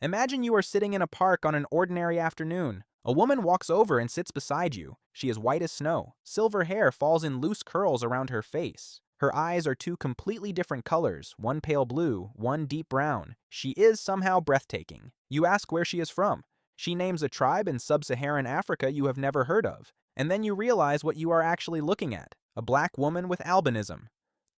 Imagine you are sitting in a park on an ordinary afternoon. A woman walks over and sits beside you. She is white as snow. Silver hair falls in loose curls around her face. Her eyes are two completely different colors, one pale blue, one deep brown. She is somehow breathtaking. You ask where she is from. She names a tribe in sub-Saharan Africa you have never heard of. And then you realize what you are actually looking at: a black woman with albinism.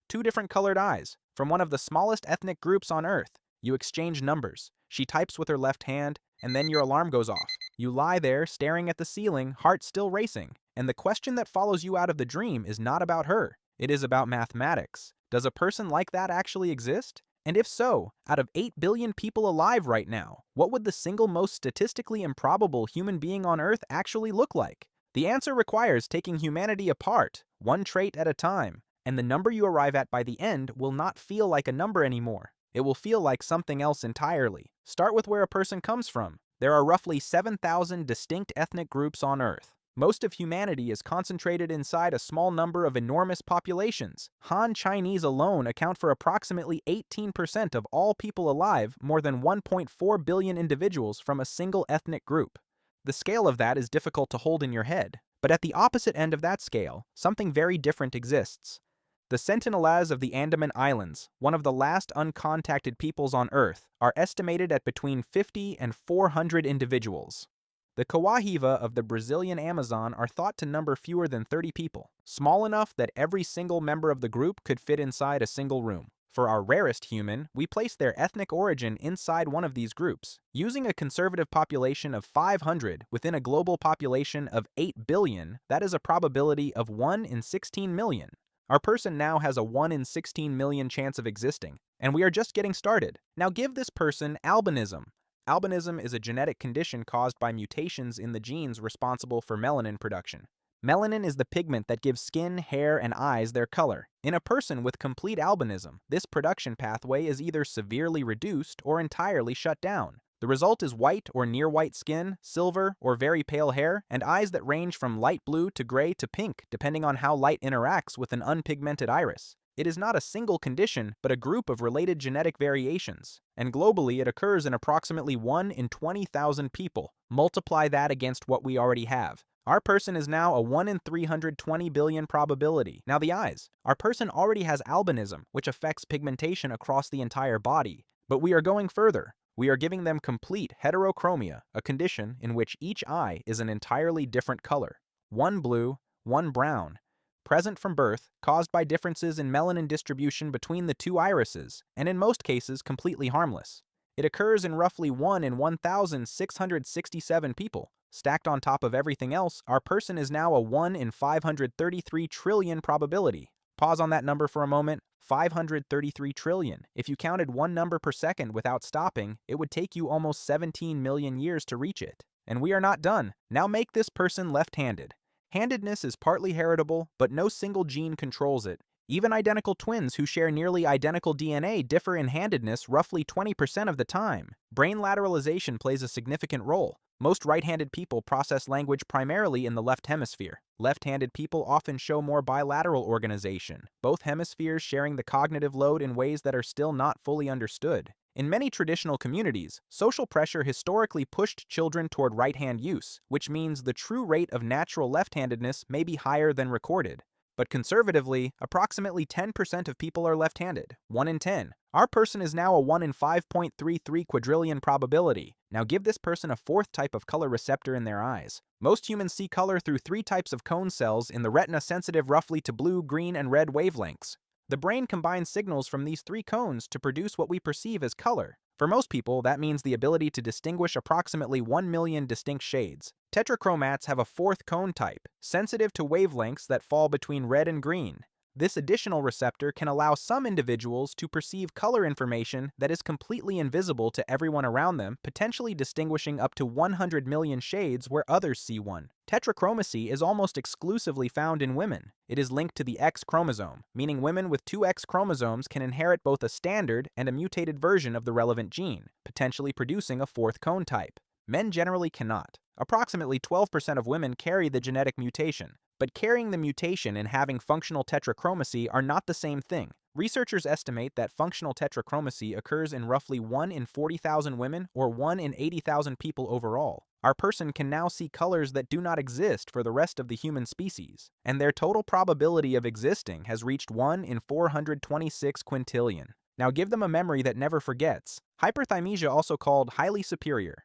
Two different colored eyes, from one of the smallest ethnic groups on Earth. You exchange numbers. She types with her left hand, and then your alarm goes off. You lie there, staring at the ceiling, heart still racing. And the question that follows you out of the dream is not about her. It is about mathematics. Does a person like that actually exist? And if so, out of 8 billion people alive right now, what would the single most statistically improbable human being on Earth actually look like? The answer requires taking humanity apart, one trait at a time. And the number you arrive at by the end will not feel like a number anymore. It will feel like something else entirely. Start with where a person comes from. There are roughly 7,000 distinct ethnic groups on Earth. Most of humanity is concentrated inside a small number of enormous populations. Han Chinese alone account for approximately 18% of all people alive, more than 1.4 billion individuals from a single ethnic group. The scale of that is difficult to hold in your head. But at the opposite end of that scale, something very different exists. The Sentinelese of the Andaman Islands, one of the last uncontacted peoples on Earth, are estimated at between 50 and 400 individuals. The Kawahiva of the Brazilian Amazon are thought to number fewer than 30 people, small enough that every single member of the group could fit inside a single room. For our rarest human, we place their ethnic origin inside one of these groups. Using a conservative population of 500 within a global population of 8 billion, that is a probability of 1 in 16 million. Our person now has a 1 in 16 million chance of existing, and we are just getting started. Now give this person albinism. Albinism is a genetic condition caused by mutations in the genes responsible for melanin production. Melanin is the pigment that gives skin, hair, and eyes their color. In a person with complete albinism, this production pathway is either severely reduced or entirely shut down. The result is white or near white skin, silver or very pale hair, and eyes that range from light blue to gray to pink, depending on how light interacts with an unpigmented iris. It is not a single condition, but a group of related genetic variations. And globally, it occurs in approximately 1 in 20,000 people. Multiply that against what we already have. Our person is now a 1 in 320 billion probability. Now the eyes. Our person already has albinism, which affects pigmentation across the entire body. But we are going further. We are giving them complete heterochromia, a condition in which each eye is an entirely different color. One blue, one brown. Present from birth, caused by differences in melanin distribution between the two irises, and in most cases completely harmless. It occurs in roughly 1 in 1,667 people. Stacked on top of everything else, our person is now a 1 in 533 trillion probability. Pause on that number for a moment. 533 trillion. If you counted one number per second without stopping, it would take you almost 17 million years to reach it. And we are not done. Now make this person left-handed. Handedness is partly heritable, but no single gene controls it. Even identical twins who share nearly identical DNA differ in handedness roughly 20% of the time. Brain lateralization plays a significant role. Most right-handed people process language primarily in the left hemisphere. Left-handed people often show more bilateral organization, both hemispheres sharing the cognitive load in ways that are still not fully understood. In many traditional communities, social pressure historically pushed children toward right-hand use, which means the true rate of natural left-handedness may be higher than recorded. But conservatively, approximately 10% of people are left-handed, 1 in 10. Our person is now a 1 in 5.33 quadrillion probability. Now give this person a fourth type of color receptor in their eyes. Most humans see color through 3 types of cone cells in the retina sensitive roughly to blue, green, and red wavelengths. The brain combines signals from these 3 cones to produce what we perceive as color. For most people, that means the ability to distinguish approximately 1 million distinct shades. Tetrachromats have a 4th cone type, sensitive to wavelengths that fall between red and green. This additional receptor can allow some individuals to perceive color information that is completely invisible to everyone around them, potentially distinguishing up to 100 million shades where others see one. Tetrachromacy is almost exclusively found in women. It is linked to the X chromosome, meaning women with 2 X chromosomes can inherit both a standard and a mutated version of the relevant gene, potentially producing a 4th cone type. Men generally cannot. Approximately 12% of women carry the genetic mutation. But carrying the mutation and having functional tetrachromacy are not the same thing. Researchers estimate that functional tetrachromacy occurs in roughly 1 in 40,000 women or 1 in 80,000 people overall. Our person can now see colors that do not exist for the rest of the human species, and their total probability of existing has reached 1 in 426 quintillion. Now give them a memory that never forgets. Hyperthymesia, also called highly superior.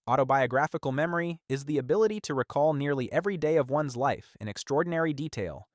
Autobiographical memory is the ability to recall nearly every day of one's life in extraordinary detail.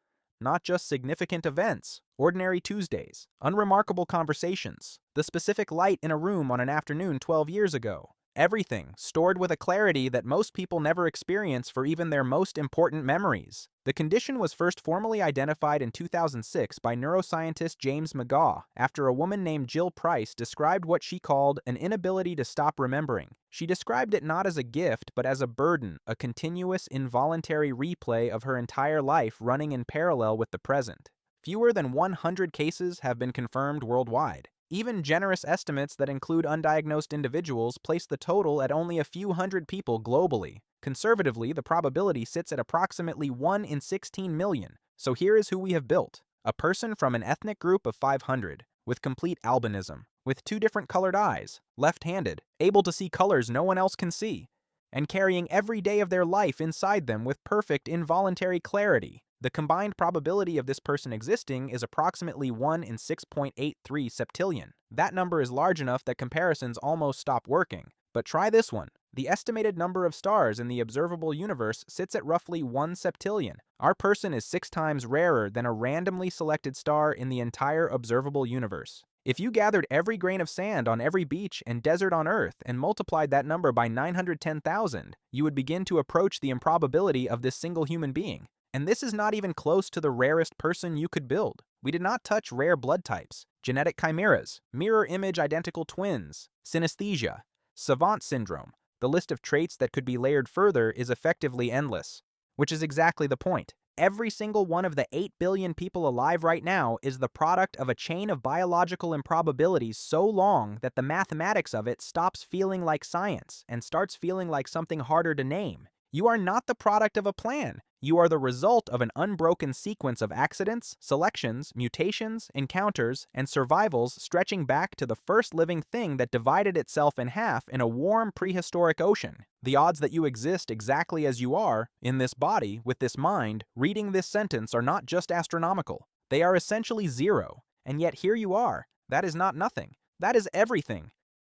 Not just significant events, ordinary Tuesdays, unremarkable conversations, the specific light in a room on an afternoon 12 years ago. Everything stored with a clarity that most people never experience for even their most important memories. The condition was first formally identified in 2006 by neuroscientist James McGaugh after a woman named Jill Price described what she called an inability to stop remembering. She described it not as a gift, but as a burden, a continuous, involuntary replay of her entire life running in parallel with the present. Fewer than 100 cases have been confirmed worldwide. Even generous estimates that include undiagnosed individuals place the total at only a few hundred people globally. Conservatively, the probability sits at approximately 1 in 16 million. So here is who we have built. A person from an ethnic group of 500, with complete albinism, with 2 different colored eyes, left-handed, able to see colors no one else can see, and carrying every day of their life inside them with perfect involuntary clarity. The combined probability of this person existing is approximately 1 in 6.83 septillion. That number is large enough that comparisons almost stop working. But try this one. The estimated number of stars in the observable universe sits at roughly 1 septillion. Our person is 6 times rarer than a randomly selected star in the entire observable universe. If you gathered every grain of sand on every beach and desert on Earth and multiplied that number by 910,000, you would begin to approach the improbability of this single human being. And this is not even close to the rarest person you could build. We did not touch rare blood types, genetic chimeras, mirror image identical twins, synesthesia, savant syndrome. The list of traits that could be layered further is effectively endless, which is exactly the point. Every single one of the 8 billion people alive right now is the product of a chain of biological improbabilities so long that the mathematics of it stops feeling like science and starts feeling like something harder to name. You are not the product of a plan. You are the result of an unbroken sequence of accidents, selections, mutations, encounters, and survivals stretching back to the first living thing that divided itself in half in a warm prehistoric ocean. The odds that you exist exactly as you are, in this body, with this mind, reading this sentence are not just astronomical. They are essentially zero. And yet here you are. That is not nothing. That is everything.